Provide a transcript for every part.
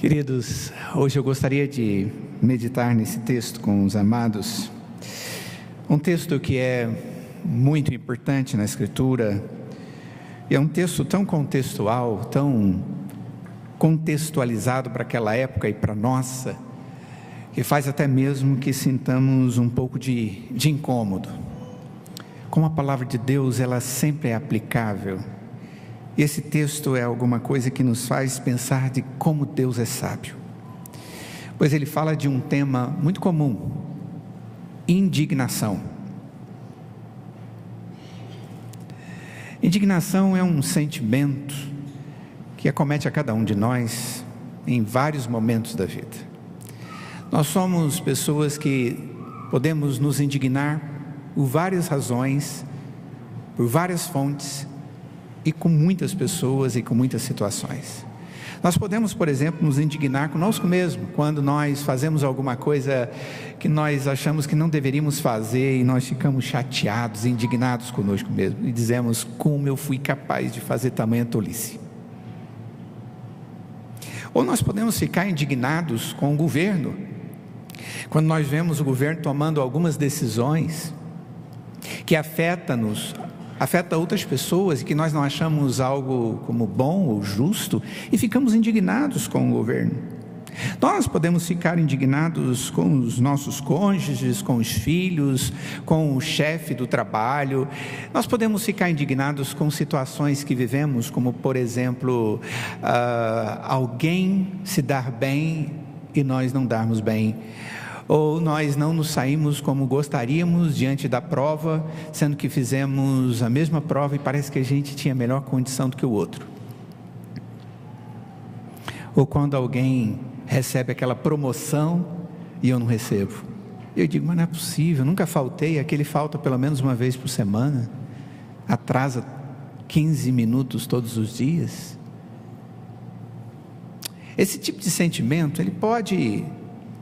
Queridos, hoje eu gostaria de meditar nesse texto com os amados, um texto que é muito importante na Escritura, e é um texto tão contextual, tão contextualizado para aquela época e para a nossa, que faz até mesmo que sintamos um pouco de incômodo. Como a palavra de Deus, ela sempre é aplicável. E esse texto é alguma coisa que nos faz pensar de como Deus é sábio. Pois ele fala de um tema muito comum: indignação. Indignação é um sentimento que acomete a cada um de nós em vários momentos da vida. Nós somos pessoas que podemos nos indignar por várias razões, por várias fontes, e com muitas pessoas e com muitas situações. Nós podemos, por exemplo, nos indignar conosco mesmo, quando nós fazemos alguma coisa que nós achamos que não deveríamos fazer, e nós ficamos chateados, indignados conosco mesmo, e dizemos: como eu fui capaz de fazer tamanha tolice. Ou nós podemos ficar indignados com o governo, quando nós vemos o governo tomando algumas decisões que afeta outras pessoas e que nós não achamos algo como bom ou justo, e ficamos indignados com o governo. Nós podemos ficar indignados com os nossos cônjuges, com os filhos, com o chefe do trabalho. Nós podemos ficar indignados com situações que vivemos, como por exemplo, alguém se dar bem e nós não darmos bem, ou nós não nos saímos como gostaríamos diante da prova, sendo que fizemos a mesma prova e parece que a gente tinha melhor condição do que o outro. Ou quando alguém recebe aquela promoção e eu não recebo. Eu digo: mas não é possível, nunca faltei, aquele falta pelo menos uma vez por semana, atrasa 15 minutos todos os dias. Esse tipo de sentimento, ele pode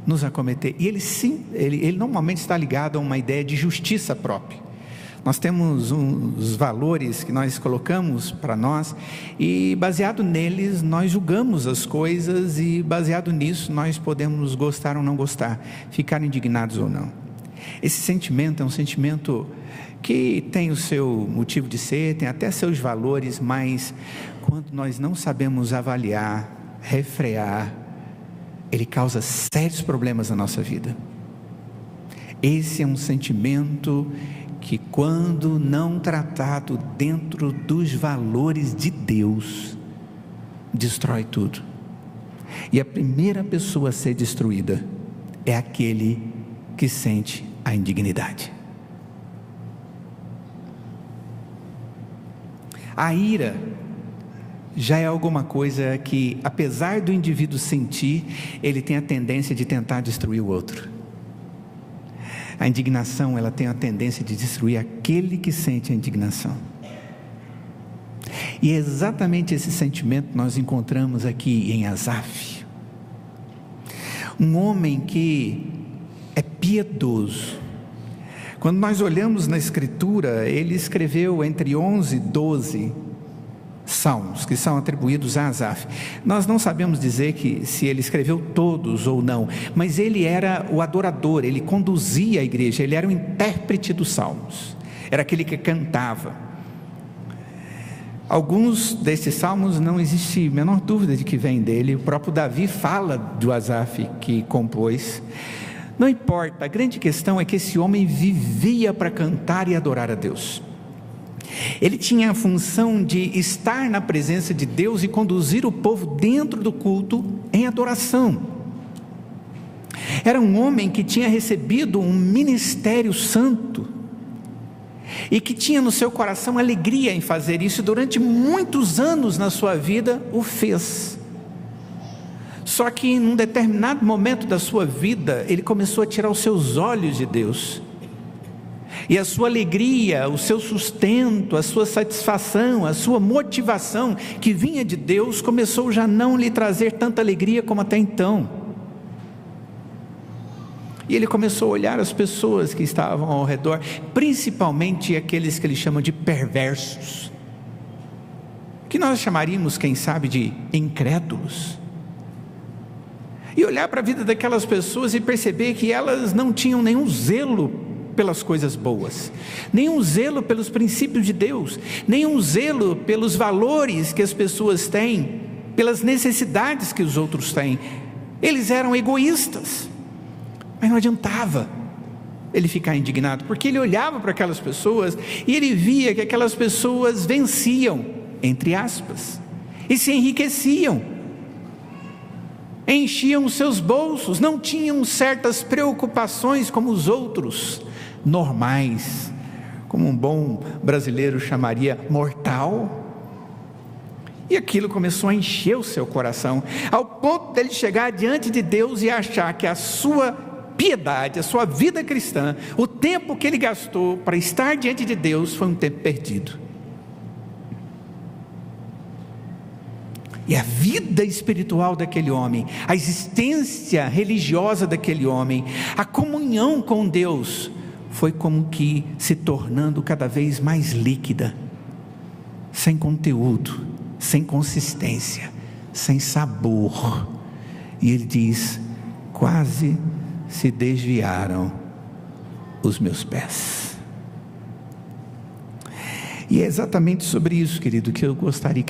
nos acometer, e ele normalmente está ligado a uma ideia de justiça própria. Nós temos os valores que nós colocamos para nós, e baseado neles nós julgamos as coisas, e baseado nisso nós podemos gostar ou não gostar, ficar indignados ou não. Esse sentimento é um sentimento que tem o seu motivo de ser, tem até seus valores, mas quando nós não sabemos avaliar, refrear, ele causa sérios problemas na nossa vida. Esse é um sentimento que, quando não tratado dentro dos valores de Deus, destrói tudo. E a primeira pessoa a ser destruída é aquele que sente a indignidade. A ira já é alguma coisa que, apesar do indivíduo sentir, ele tem a tendência de tentar destruir o outro. A indignação, ela tem a tendência de destruir aquele que sente a indignação. E é exatamente esse sentimento que nós encontramos aqui em Asaf. Um homem que é piedoso. Quando nós olhamos na Escritura, ele escreveu entre 11 e 12 salmos que são atribuídos a Asaf. Nós não sabemos dizer se ele escreveu todos ou não, mas ele era o adorador, ele conduzia a igreja, ele era o intérprete dos salmos, era aquele que cantava. Alguns desses salmos não existe a menor dúvida de que vem dele. O próprio Davi fala do Asaf que compôs. Não importa, a grande questão é que esse homem vivia para cantar e adorar a Deus. Ele tinha a função de estar na presença de Deus e conduzir o povo dentro do culto em adoração. Era um homem que tinha recebido um ministério santo e que tinha no seu coração alegria em fazer isso, e durante muitos anos na sua vida o fez. Só que em um determinado momento da sua vida, ele começou a tirar os seus olhos de Deus. E a sua alegria, o seu sustento, a sua satisfação, a sua motivação que vinha de Deus, começou já a não lhe trazer tanta alegria como até então. E ele começou a olhar as pessoas que estavam ao redor, principalmente aqueles que ele chama de perversos, que nós chamaríamos, quem sabe, de incrédulos. e olhar para a vida daquelas pessoas e perceber que elas não tinham nenhum zelo pelas coisas boas, nenhum zelo pelos princípios de Deus, nenhum zelo pelos valores que as pessoas têm, pelas necessidades que os outros têm. Eles eram egoístas, mas não adiantava ele ficar indignado, porque ele olhava para aquelas pessoas e ele via que aquelas pessoas venciam, entre aspas, e se enriqueciam, enchiam os seus bolsos, não tinham certas preocupações como os outros, normais, como um bom brasileiro chamaria, mortal. E aquilo começou a encher o seu coração, ao ponto dele chegar diante de Deus e achar que a sua piedade, a sua vida cristã, o tempo que ele gastou para estar diante de Deus foi um tempo perdido. E a vida espiritual daquele homem, a existência religiosa daquele homem, a comunhão com Deus, foi como que se tornando cada vez mais líquida, sem conteúdo, sem consistência, sem sabor. E ele diz: quase se desviaram os meus pés. E é exatamente sobre isso, queridos, que eu gostaria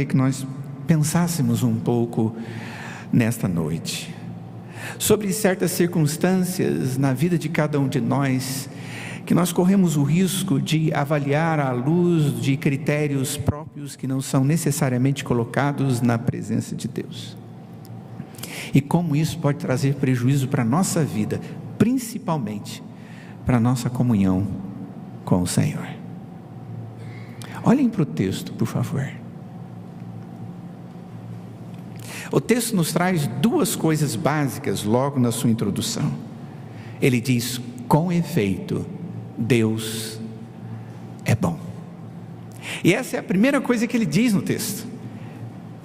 que nós pensássemos um pouco nesta noite, sobre certas circunstâncias na vida de cada um de nós, que nós corremos o risco de avaliar à luz de critérios próprios que não são necessariamente colocados na presença de Deus, e como isso pode trazer prejuízo para a nossa vida, principalmente para a nossa comunhão com o Senhor. Olhem para o texto, por favor. O texto nos traz duas coisas básicas logo na sua introdução. Ele diz: com efeito, Deus é bom. E essa é a primeira coisa que ele diz no texto.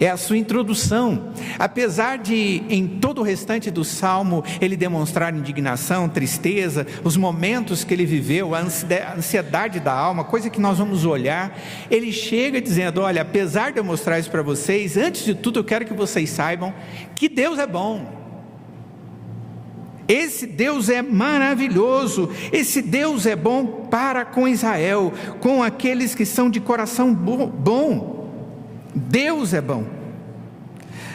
É a sua introdução. Apesar de em todo o restante do Salmo ele demonstrar indignação, tristeza, os momentos que ele viveu, a ansiedade da alma, coisa que nós vamos olhar, ele chega dizendo: olha, apesar de eu mostrar isso para vocês, antes de tudo eu quero que vocês saibam que Deus é bom. Esse Deus é maravilhoso, esse Deus é bom para com Israel, com aqueles que são de coração bom. Deus é bom.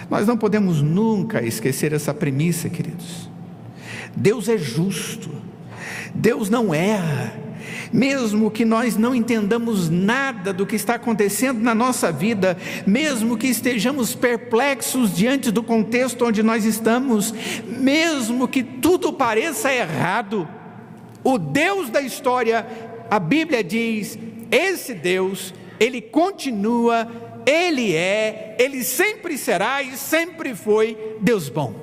Nós não podemos nunca esquecer essa premissa, queridos. Deus é justo, Deus não erra. Mesmo que nós não entendamos nada do que está acontecendo na nossa vida, mesmo que estejamos perplexos diante do contexto onde nós estamos, mesmo que tudo pareça errado, o Deus da história, a Bíblia diz, esse Deus, Ele continua, Ele sempre será e sempre foi Deus bom.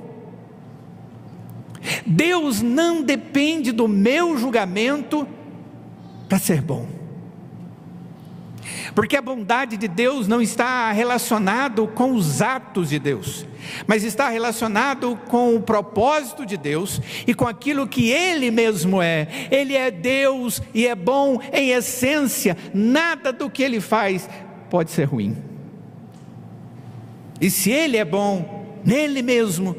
Deus não depende do meu julgamento para ser bom, porque a bondade de Deus não está relacionado com os atos de Deus, mas está relacionado com o propósito de Deus e com aquilo que Ele mesmo é. Ele é Deus e é bom em essência. Nada do que Ele faz pode ser ruim. E se Ele é bom, nele mesmo,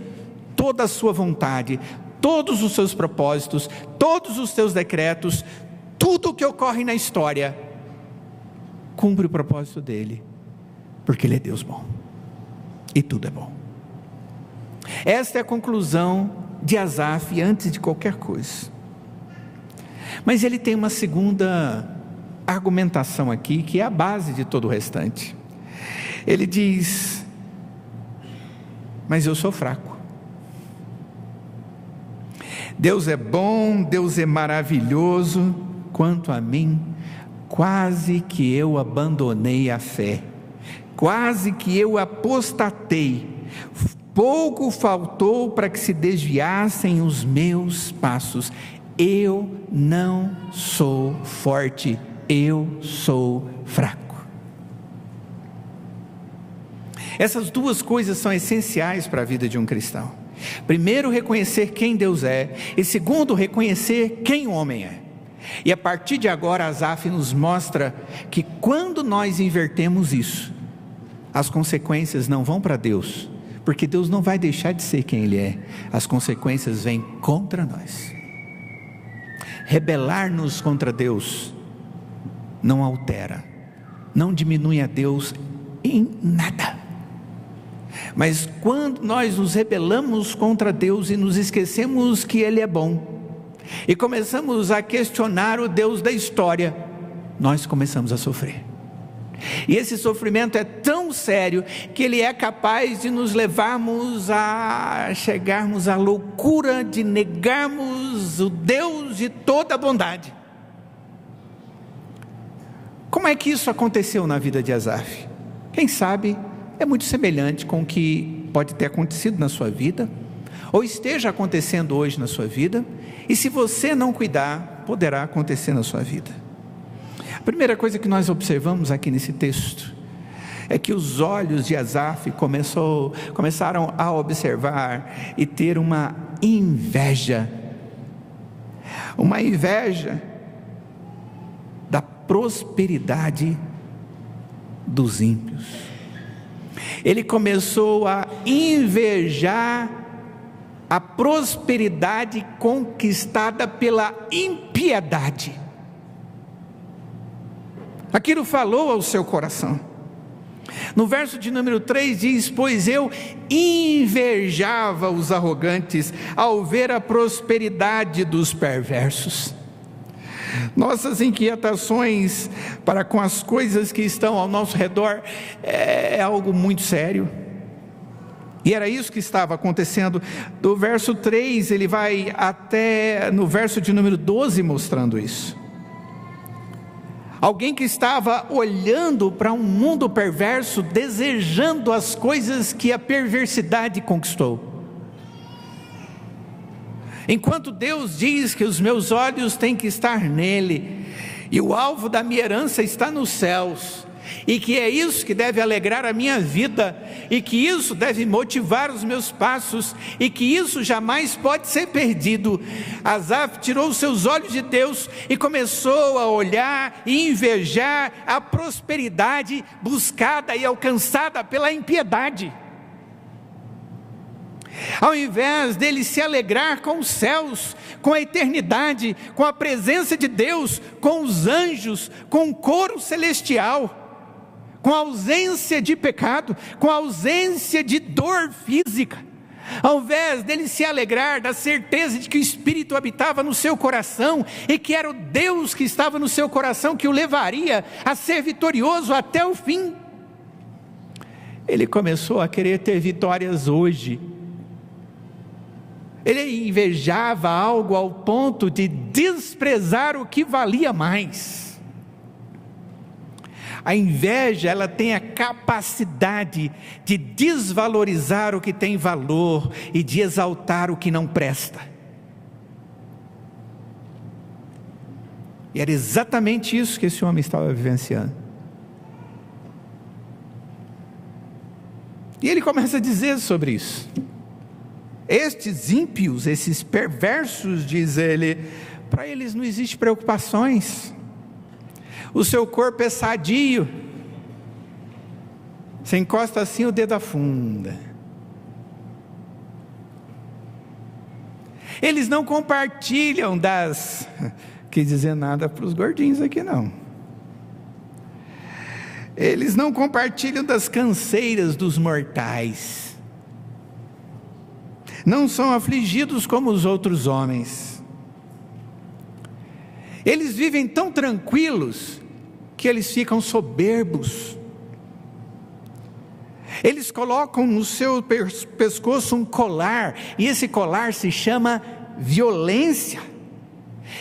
toda a sua vontade, todos os seus propósitos, todos os seus decretos, tudo o que ocorre na história, cumpre o propósito dele, porque Ele é Deus bom, e tudo é bom. Esta é a conclusão de Asaf antes de qualquer coisa. Mas ele tem uma segunda argumentação aqui, que é a base de todo o restante. Ele diz: mas eu sou fraco. Deus é bom, Deus é maravilhoso, quanto a mim, quase que eu abandonei a fé, quase que eu apostatei, pouco faltou para que se desviassem os meus passos. Eu não sou forte, eu sou fraco. Essas duas coisas são essenciais para a vida de um cristão. Primeiro, reconhecer quem Deus é, e segundo, reconhecer quem o homem é. E a partir de agora, Asaf nos mostra que quando nós invertemos isso, as consequências não vão para Deus, porque Deus não vai deixar de ser quem Ele é. As consequências vêm contra nós. Rebelar-nos contra Deus não altera, não diminui a Deus em nada. Mas quando nós nos rebelamos contra Deus e nos esquecemos que Ele é bom, e começamos a questionar o Deus da história, nós começamos a sofrer. E esse sofrimento é tão sério que ele é capaz de nos levarmos a chegarmos à loucura de negarmos o Deus de toda a bondade. Como é que isso aconteceu na vida de Asaf? Quem sabe é muito semelhante com o que pode ter acontecido na sua vida, ou esteja acontecendo hoje na sua vida, e se você não cuidar, poderá acontecer na sua vida. A primeira coisa que nós observamos aqui nesse texto é que os olhos de Asaf começaram a observar e ter uma inveja da prosperidade dos ímpios. Ele começou a invejar a prosperidade conquistada pela impiedade. Aquilo falou ao seu coração. No verso de número 3 diz: pois eu invejava os arrogantes ao ver a prosperidade dos perversos. Nossas inquietações para com as coisas que estão ao nosso redor é algo muito sério. E era isso que estava acontecendo. Do verso 3 ele vai até no verso de número 12 mostrando isso. Alguém que estava olhando para um mundo perverso, desejando as coisas que a perversidade conquistou. Enquanto Deus diz que os meus olhos têm que estar nele, e o alvo da minha herança está nos céus, e que é isso que deve alegrar a minha vida, e que isso deve motivar os meus passos, e que isso jamais pode ser perdido, Asaf tirou os seus olhos de Deus e começou a olhar e invejar a prosperidade buscada e alcançada pela impiedade. Ao invés dele se alegrar com os céus, com a eternidade, com a presença de Deus, com os anjos, com o coro celestial, com a ausência de pecado, com a ausência de dor física, ao invés dele se alegrar da certeza de que o Espírito habitava no seu coração, e que era o Deus que estava no seu coração que o levaria a ser vitorioso até o fim, ele começou a querer ter vitórias hoje. Ele invejava algo ao ponto de desprezar o que valia mais. A inveja, ela tem a capacidade de desvalorizar o que tem valor e de exaltar o que não presta. E era exatamente isso que esse homem estava vivenciando. E ele começa a dizer sobre isso. Estes ímpios, esses perversos, diz ele, para eles não existe preocupações. O seu corpo é sadio. Você encosta assim, o dedo afunda. Eles não compartilham das... Quer dizer nada para os gordinhos aqui não. Eles não compartilham das canseiras dos mortais. Não são afligidos como os outros homens. Eles vivem tão tranquilos que eles ficam soberbos. Eles colocam no seu pescoço um colar, e esse colar se chama violência.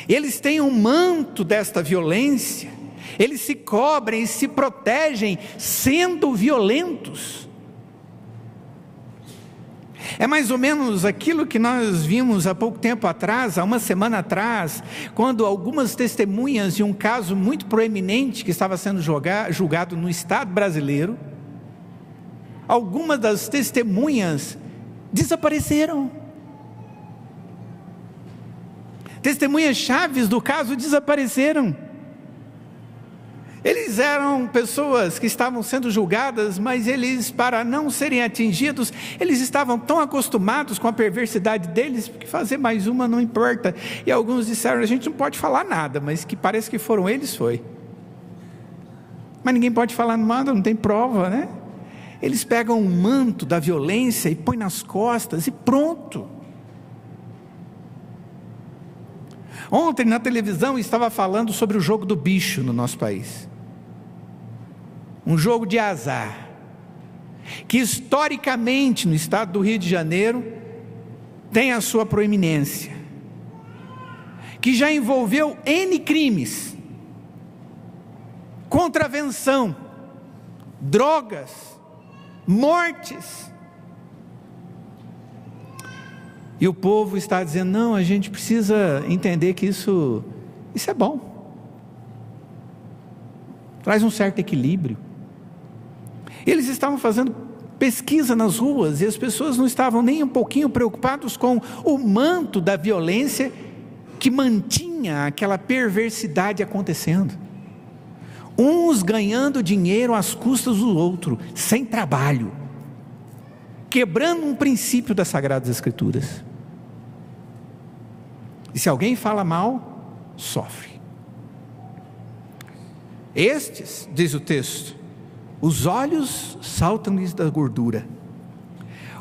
Eles têm um manto desta violência. Eles se cobrem e se protegem sendo violentos. É mais ou menos aquilo que nós vimos há pouco tempo atrás, há uma semana atrás, quando algumas testemunhas de um caso muito proeminente que estava sendo julgado no Estado brasileiro, algumas das testemunhas desapareceram. Testemunhas chaves do caso desapareceram. Eles eram pessoas que estavam sendo julgadas, mas eles, para não serem atingidos, eles estavam tão acostumados com a perversidade deles, que fazer mais uma não importa. E alguns disseram, a gente não pode falar nada, mas que parece que foram eles, foi. Mas ninguém pode falar nada, não tem prova, né? Eles pegam um manto da violência e põem nas costas e pronto. Ontem na televisão estava falando sobre o jogo do bicho no nosso país. Um jogo de azar, que historicamente no estado do Rio de Janeiro tem a sua proeminência, que já envolveu N crimes, contravenção, drogas, mortes. E o povo está dizendo, não, a gente precisa entender que isso é bom, traz um certo equilíbrio. Eles estavam fazendo pesquisa nas ruas e as pessoas não estavam nem um pouquinho preocupados com o manto da violência que mantinha aquela perversidade acontecendo. Uns ganhando dinheiro às custas do outro, sem trabalho, quebrando um princípio das Sagradas Escrituras. E se alguém fala mal, sofre. Estes, diz o texto, os olhos saltam-lhes da gordura,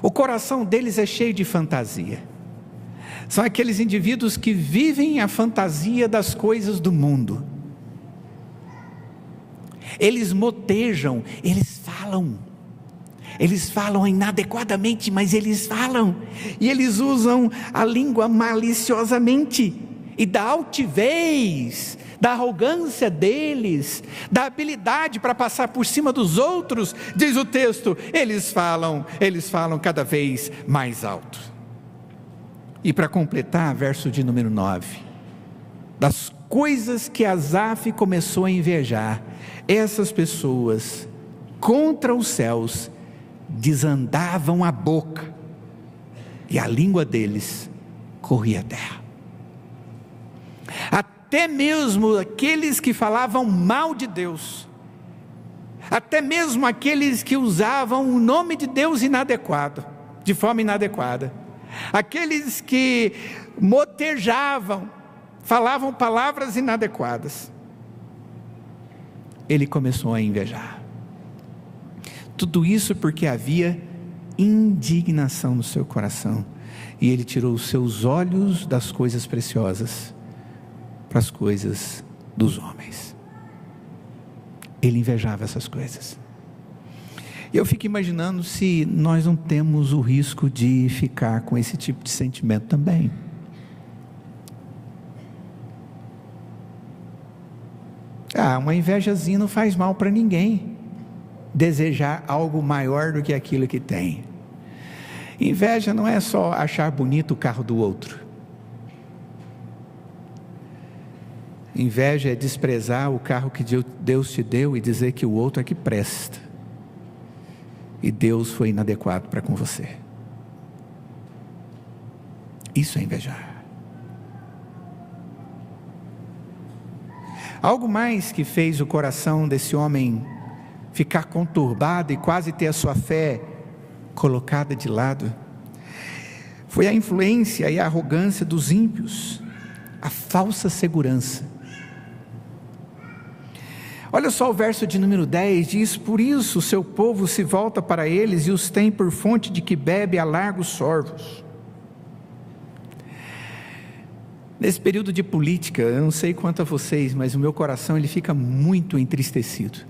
o coração deles é cheio de fantasia. São aqueles indivíduos que vivem a fantasia das coisas do mundo. Eles motejam, eles falam inadequadamente, mas eles falam, e eles usam a língua maliciosamente, e da altivez, da arrogância deles, da habilidade para passar por cima dos outros, diz o texto, eles falam cada vez mais alto. E para completar, verso de número 9, das coisas que Asaf começou a invejar, essas pessoas contra os céus desandavam a boca, e a língua deles corria a terra. Até mesmo aqueles que falavam mal de Deus, até mesmo aqueles que usavam o nome de Deus inadequado, de forma inadequada, aqueles que motejavam, falavam palavras inadequadas, ele começou a invejar. Tudo isso porque havia indignação no seu coração, e ele tirou os seus olhos das coisas preciosas para as coisas dos homens. Ele invejava essas coisas. E eu fico imaginando se nós não temos o risco de ficar com esse tipo de sentimento também. Uma invejazinha não faz mal para ninguém. Desejar algo maior do que aquilo que tem. Inveja não é só achar bonito o carro do outro. Inveja é desprezar o carro que Deus te deu e dizer que o outro é que presta. E Deus foi inadequado para com você. Isso é invejar. Algo mais que fez o coração desse homem ficar conturbado e quase ter a sua fé colocada de lado, foi a influência e a arrogância dos ímpios, a falsa segurança. Olha só o verso de número 10, diz, por isso o seu povo se volta para eles e os tem por fonte de que bebe a largos sorvos. Nesse período de política, eu não sei quanto a vocês, mas o meu coração ele fica muito entristecido.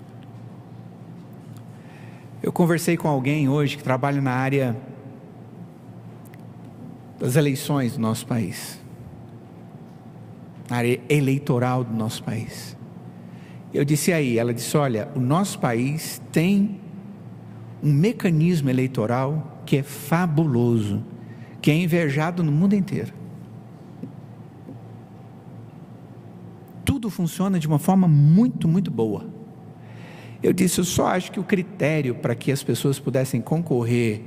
Eu conversei com alguém hoje que trabalha na área das eleições do nosso país, na área eleitoral do nosso país. Eu disse aí, ela disse, olha, o nosso país tem um mecanismo eleitoral que é fabuloso, que é invejado no mundo inteiro. Tudo funciona de uma forma muito, muito boa. Eu disse, eu só acho que o critério para que as pessoas pudessem concorrer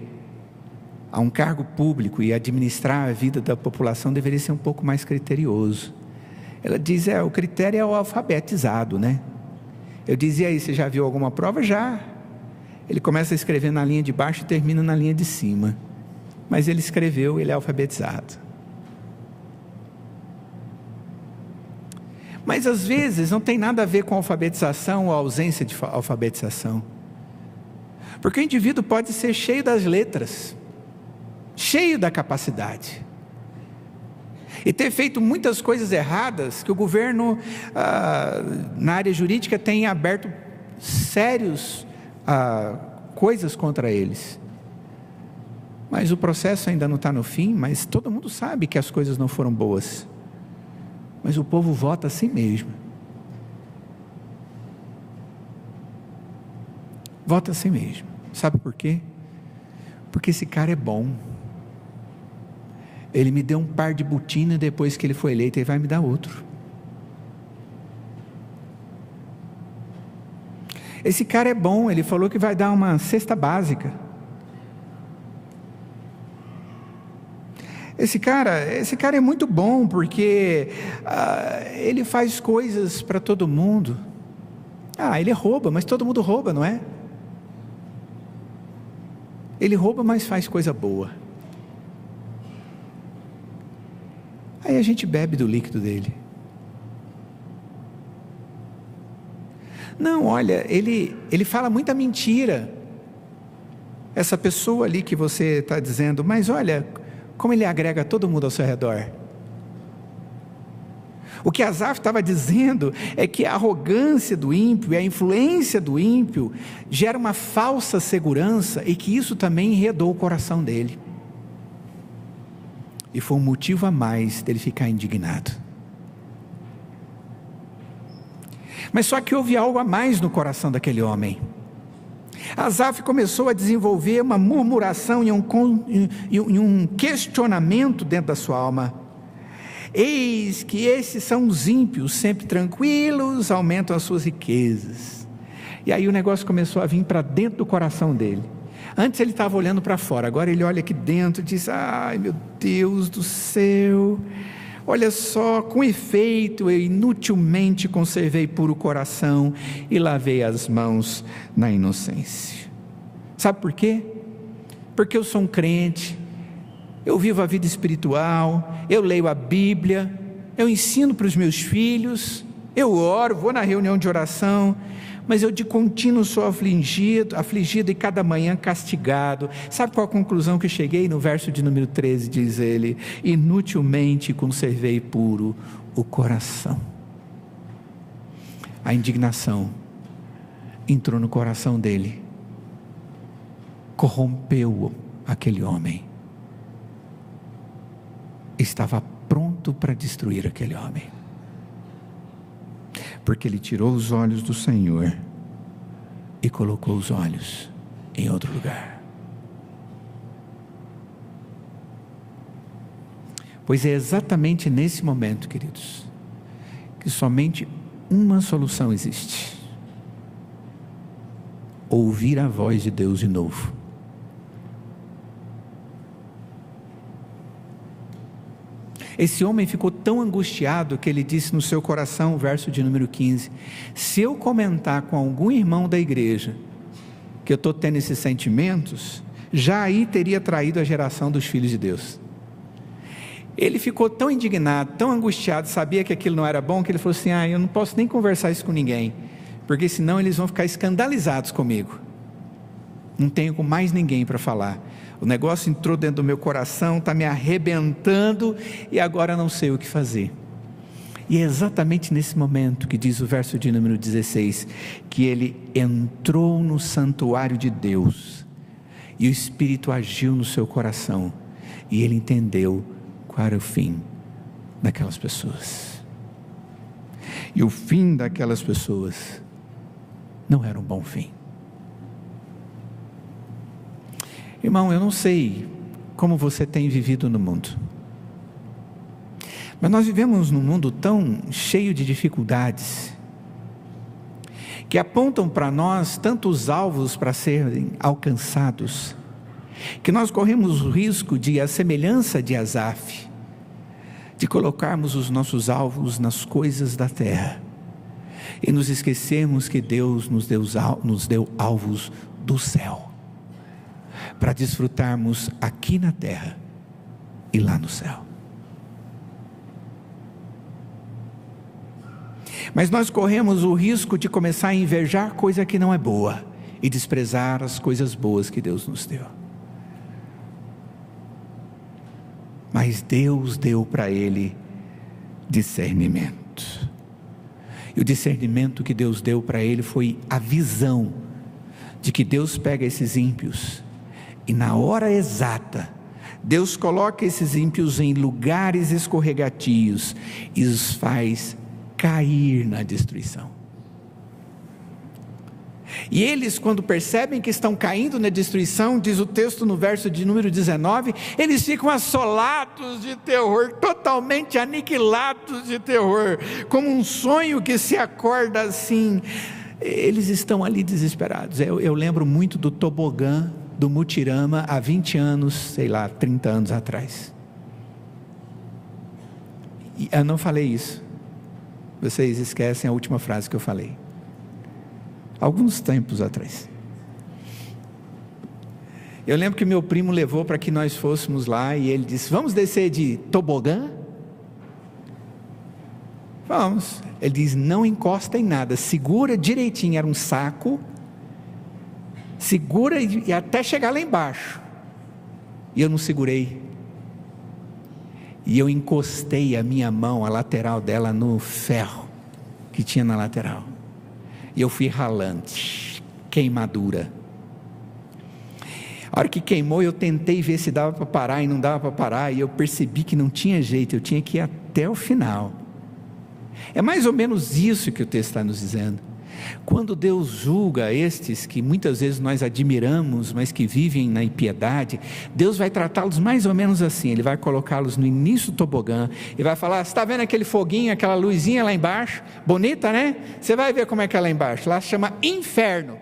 a um cargo público e administrar a vida da população deveria ser um pouco mais criterioso. Ela diz, o critério é o alfabetizado, né? Eu dizia aí, você já viu alguma prova? Já. Ele começa a escrever na linha de baixo e termina na linha de cima. Mas ele escreveu, ele é alfabetizado. Mas às vezes não tem nada a ver com alfabetização ou ausência de alfabetização. Porque o indivíduo pode ser cheio das letras, cheio da capacidade, e ter feito muitas coisas erradas, que o governo, na área jurídica, tem aberto sérios coisas contra eles. Mas o processo ainda não está no fim, mas todo mundo sabe que as coisas não foram boas. Mas o povo vota assim mesmo. Vota assim mesmo. Sabe por quê? Porque esse cara é bom. Ele me deu um par de botina depois que ele foi eleito, ele vai me dar outro. Esse cara é bom, ele falou que vai dar uma cesta básica. Esse cara é muito bom, porque ele faz coisas para todo mundo. Ele rouba, mas todo mundo rouba, não é? Ele rouba, mas faz coisa boa. Aí a gente bebe do líquido dele. Não, olha, ele fala muita mentira. Essa pessoa ali que você está dizendo, mas olha, como ele agrega todo mundo ao seu redor. O que Asaf estava dizendo é que a arrogância do ímpio e a influência do ímpio gera uma falsa segurança, e que isso também enredou o coração dele. E foi um motivo a mais dele ficar indignado. Mas só que houve algo a mais no coração daquele homem. Asaf começou a desenvolver uma murmuração e um questionamento dentro da sua alma. Eis que esses são os ímpios, sempre tranquilos, aumentam as suas riquezas. E aí o negócio começou a vir para dentro do coração dele. Antes ele estava olhando para fora, agora ele olha aqui dentro e diz: ai meu Deus do céu, olha só, com efeito eu inutilmente conservei puro o coração e lavei as mãos na inocência. Sabe por quê? Porque eu sou um crente, eu vivo a vida espiritual, eu leio a Bíblia, eu ensino para os meus filhos, eu oro, vou na reunião de oração, mas eu de contínuo sou afligido e cada manhã castigado. Sabe qual a conclusão que cheguei? No verso de número 13 diz ele: inutilmente conservei puro o coração. A indignação entrou no coração dele, corrompeu aquele homem, estava pronto para destruir aquele homem, porque ele tirou os olhos do Senhor e colocou os olhos em outro lugar. Pois é exatamente nesse momento, queridos, que somente uma solução existe: ouvir a voz de Deus de novo. Esse homem ficou tão angustiado que ele disse no seu coração, verso de número 15: se eu comentar com algum irmão da igreja que eu estou tendo esses sentimentos, já aí teria traído a geração dos filhos de Deus. Ele ficou tão indignado, tão angustiado, sabia que aquilo não era bom, que ele falou assim: eu não posso nem conversar isso com ninguém, porque senão eles vão ficar escandalizados comigo. Não tenho com mais ninguém para falar. O negócio entrou dentro do meu coração, está me arrebentando e agora não sei o que fazer. E é exatamente nesse momento que diz o verso de número 16, que ele entrou no santuário de Deus e o Espírito agiu no seu coração e ele entendeu qual era o fim daquelas pessoas. E o fim daquelas pessoas não era um bom fim. Irmão, eu não sei como você tem vivido no mundo, mas nós vivemos num mundo tão cheio de dificuldades, que apontam para nós tantos alvos para serem alcançados, que nós corremos o risco de, a semelhança de Asaf, de colocarmos os nossos alvos nas coisas da terra, e nos esquecemos que Deus nos deu alvos do céu, para desfrutarmos aqui na terra e lá no céu. Mas nós corremos o risco de começar a invejar coisa que não é boa e desprezar as coisas boas que Deus nos deu. Mas Deus deu para ele discernimento. E o discernimento que Deus deu para ele foi a visão de que Deus pega esses ímpios e na hora exata Deus coloca esses ímpios em lugares escorregadios e os faz cair na destruição. E eles, quando percebem que estão caindo na destruição, diz o texto no verso de número 19, eles ficam assolados de terror, totalmente aniquilados de terror, como um sonho que se acorda assim. Eles estão ali desesperados. Eu lembro muito do tobogã do Mutirama há 20 anos, sei lá, 30 anos atrás. E eu não falei isso. Vocês esquecem a última frase que eu falei. Alguns tempos atrás. Eu lembro que meu primo levou para que nós fôssemos lá e ele disse: vamos descer de tobogã? Vamos. Ele diz: não encosta em nada, segura direitinho, era um saco, segura e até chegar lá embaixo. E eu não segurei. E eu encostei a minha mão, a lateral dela, no ferro que tinha na lateral. E eu fui ralando, queimadura. A hora que queimou, eu tentei ver se dava para parar e não dava para parar. E eu percebi que não tinha jeito, eu tinha que ir até o final. É mais ou menos isso que o texto está nos dizendo. Quando Deus julga estes que muitas vezes nós admiramos, mas que vivem na impiedade, Deus vai tratá-los mais ou menos assim. Ele vai colocá-los no início do tobogã e vai falar: você está vendo aquele foguinho, aquela luzinha lá embaixo? Bonita, né? Você vai ver como é que é lá embaixo. Lá se chama inferno.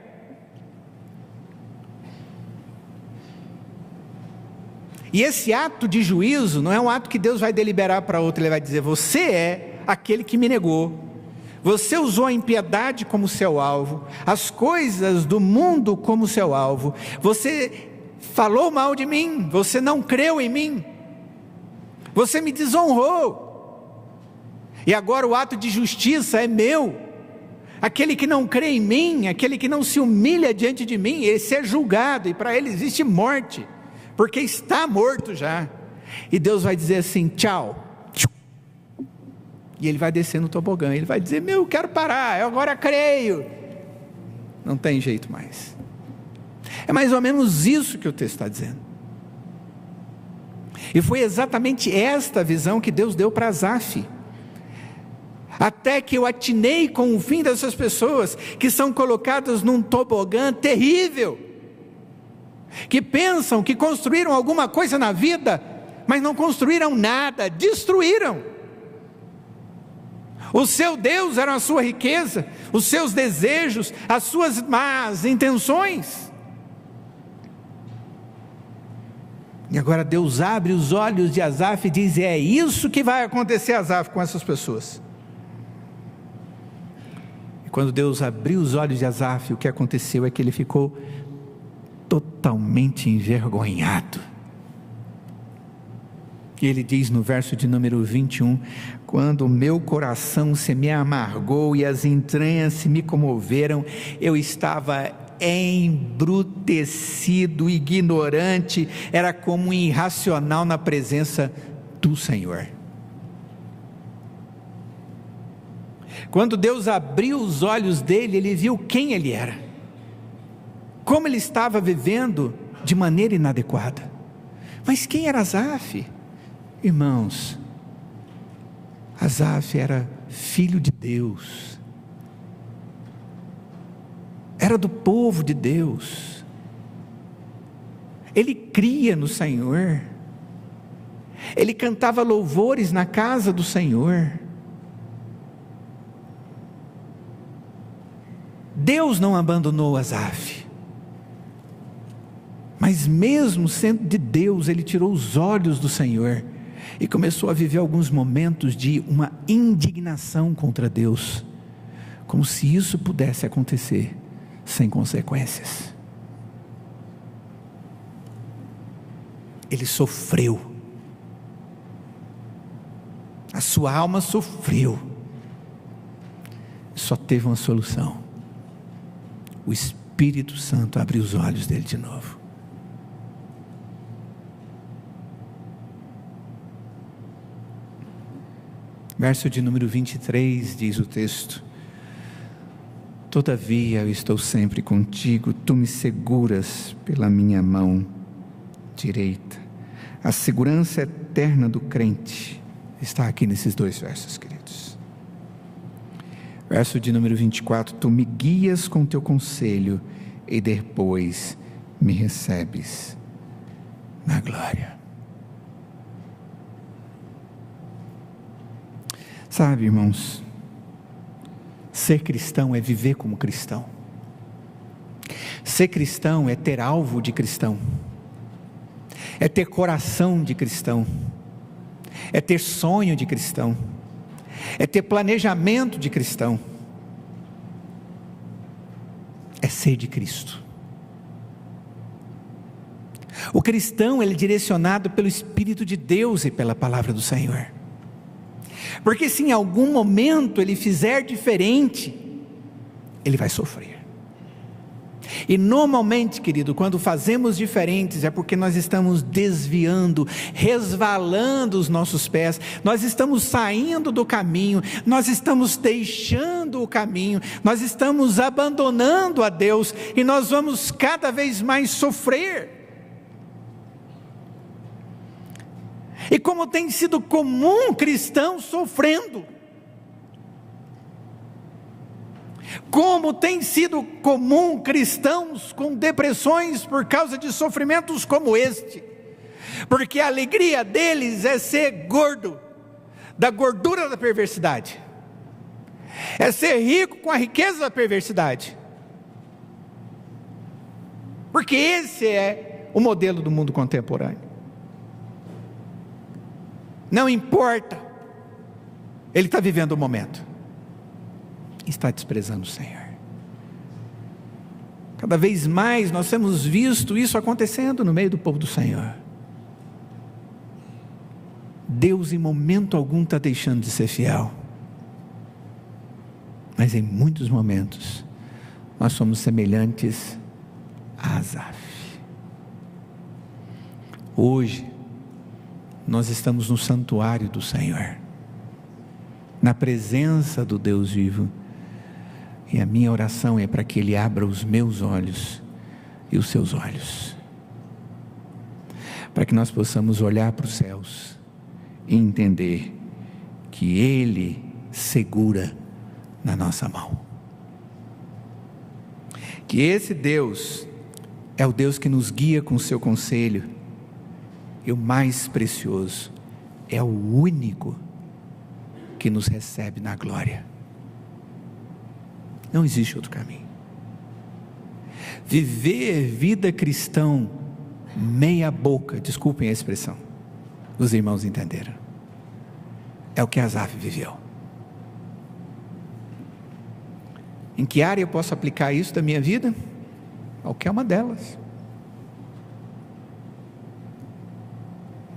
E esse ato de juízo não é um ato que Deus vai deliberar para outro. Ele vai dizer: você é aquele que me negou. Você usou a impiedade como seu alvo, as coisas do mundo como seu alvo, você falou mal de mim, você não creu em mim, você me desonrou, e agora o ato de justiça é meu. Aquele que não crê em mim, aquele que não se humilha diante de mim, esse é julgado, e para ele existe morte, porque está morto já. E Deus vai dizer assim: tchau. E ele vai descer no tobogã, ele vai dizer: eu quero parar, eu agora creio. Não tem jeito mais. É mais ou menos isso que o texto está dizendo. E foi exatamente esta visão que Deus deu para Asaf. Até que eu atinei com o fim dessas pessoas que são colocadas num tobogã terrível, que pensam que construíram alguma coisa na vida, mas não construíram nada, destruíram. O seu Deus era a sua riqueza, os seus desejos, as suas más intenções. E agora Deus abre os olhos de Asaf e diz: é isso que vai acontecer, Asaf, com essas pessoas. E quando Deus abriu os olhos de Asaf, o que aconteceu é que ele ficou totalmente envergonhado. E ele diz no verso de número 21, quando o meu coração se me amargou e as entranhas se me comoveram, eu estava embrutecido, ignorante, era como um irracional na presença do Senhor. Quando Deus abriu os olhos dele, ele viu quem ele era, como ele estava vivendo de maneira inadequada. Mas quem era Asaf? Irmãos, Asaf era filho de Deus, era do povo de Deus, ele cria no Senhor, ele cantava louvores na casa do Senhor. Deus não abandonou Asaf, mas mesmo sendo de Deus, ele tirou os olhos do Senhor e começou a viver alguns momentos de uma indignação contra Deus, como se isso pudesse acontecer sem consequências. Ele sofreu, a sua alma sofreu, só teve uma solução: o Espírito Santo abriu os olhos dele de novo. Verso de número 23 diz o texto: todavia eu estou sempre contigo, tu me seguras pela minha mão direita. A segurança eterna do crente está aqui nesses dois versos, queridos. Verso de número 24: tu me guias com teu conselho e depois me recebes na glória. Sabe, irmãos, ser cristão é viver como cristão. Ser cristão é ter alvo de cristão, é ter coração de cristão, é ter sonho de cristão, é ter planejamento de cristão, é ser de Cristo. O cristão, ele é direcionado pelo Espírito de Deus e pela palavra do Senhor. Porque se em algum momento ele fizer diferente, ele vai sofrer. E normalmente, querido, quando fazemos diferentes, é porque nós estamos desviando, resvalando os nossos pés, nós estamos saindo do caminho, nós estamos deixando o caminho, nós estamos abandonando a Deus, e nós vamos cada vez mais sofrer. E como tem sido comum cristãos sofrendo, como tem sido comum cristãos com depressões por causa de sofrimentos como este, porque a alegria deles é ser gordo, da gordura da perversidade, é ser rico com a riqueza da perversidade, porque esse é o modelo do mundo contemporâneo. Não importa, ele está vivendo o momento, está desprezando o Senhor. Cada vez mais nós temos visto isso acontecendo no meio do povo do Senhor. Deus em momento algum está deixando de ser fiel, mas em muitos momentos nós somos semelhantes a Asaf. Hoje nós estamos no santuário do Senhor, na presença do Deus vivo, e a minha oração é para que Ele abra os meus olhos e os seus olhos, para que nós possamos olhar para os céus e entender que Ele segura na nossa mão, que esse Deus é o Deus que nos guia com o seu conselho, e o mais precioso, é o único que nos recebe na glória. Não existe outro caminho. Viver vida cristã meia boca, desculpem a expressão, os irmãos entenderam, é o que Asaf viveu. Em que área eu posso aplicar isso da minha vida? Qualquer uma delas.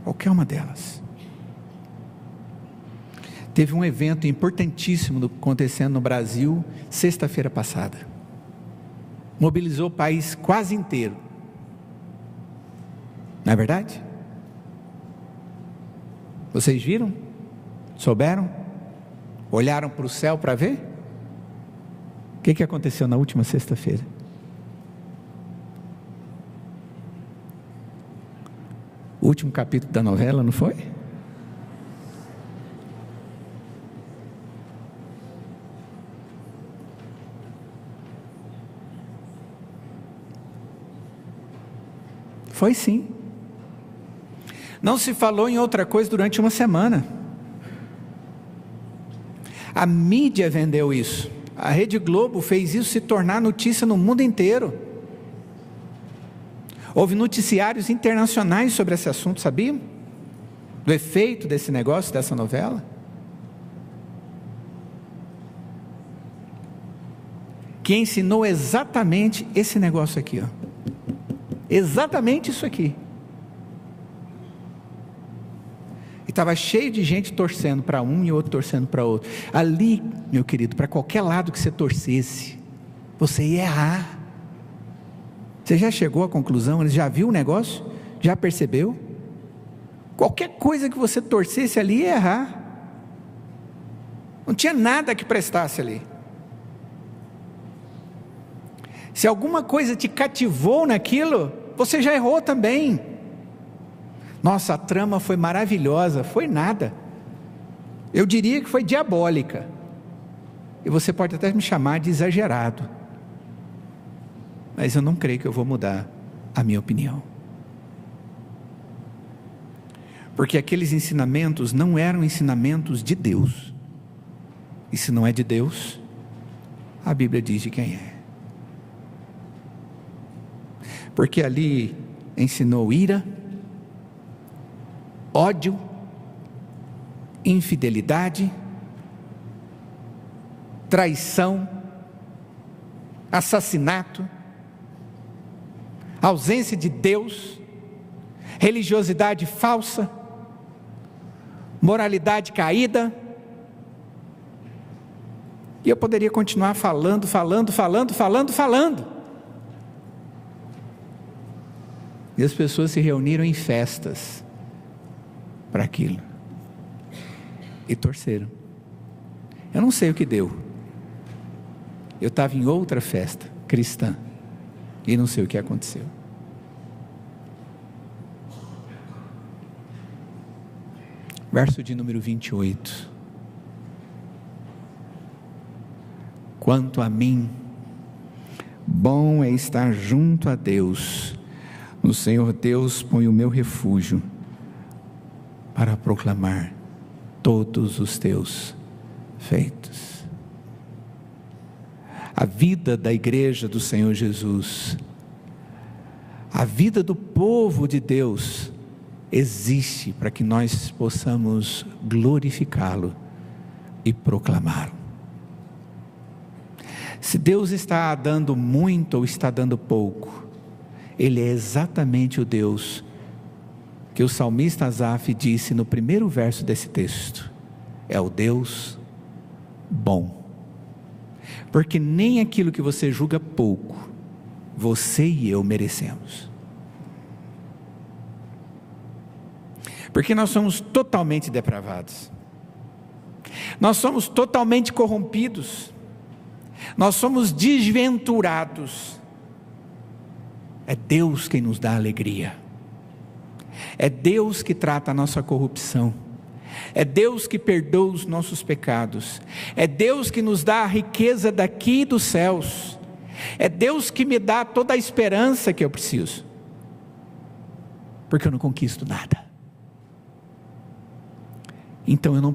Qualquer uma delas. Teve um evento importantíssimo acontecendo no Brasil, sexta-feira passada. Mobilizou o país quase inteiro. Não é verdade? Vocês viram? Souberam? Olharam para o céu para ver? O que aconteceu na última sexta-feira? O último capítulo da novela, não foi? Foi sim. Não se falou em outra coisa durante uma semana. A mídia vendeu isso. A Rede Globo fez isso se tornar notícia no mundo inteiro. Houve noticiários internacionais sobre esse assunto, sabiam? Do efeito desse negócio, dessa novela. que ensinou exatamente esse negócio aqui, ó. Exatamente isso aqui. E estava cheio de gente torcendo para um e outro torcendo para outro. Ali, meu querido, para qualquer lado que você torcesse, você ia errar. Você já chegou à conclusão? Ele já viu o negócio? Já percebeu? Qualquer coisa que você torcesse ali ia errar. Não tinha nada que prestasse ali. Se alguma coisa te cativou naquilo, você já errou também. Nossa, a trama foi maravilhosa. Foi nada. Eu diria que foi diabólica. E você pode até me chamar de exagerado. Mas eu não creio que eu vou mudar a minha opinião. Porque aqueles ensinamentos não eram ensinamentos de Deus. E se não é de Deus, a Bíblia diz de quem é. Porque ali ensinou ira, ódio, infidelidade, traição, assassinato, ausência de Deus, religiosidade falsa, moralidade caída. E eu poderia continuar falando. E as pessoas se reuniram em festas para aquilo. E torceram. Eu não sei o que deu. Eu estava em outra festa cristã. E não sei o que aconteceu. Verso de número 28. Quanto a mim, bom é estar junto a Deus. No Senhor Deus põe o meu refúgio para proclamar todos os teus feitos. A vida da igreja do Senhor Jesus, a vida do povo de Deus, existe para que nós possamos glorificá-lo e proclamá-lo. Se Deus está dando muito ou está dando pouco, Ele é exatamente o Deus que o salmista Asaf disse no primeiro verso desse texto. É o Deus bom. Porque nem aquilo que você julga pouco, você e eu merecemos. Porque nós somos totalmente depravados. Nós somos totalmente corrompidos. Nós somos desventurados. É Deus quem nos dá alegria. É Deus que trata a nossa corrupção. É Deus que perdoa os nossos pecados. É Deus que nos dá a riqueza daqui dos céus. É Deus que me dá toda a esperança que eu preciso. Porque eu não conquisto nada. Então eu não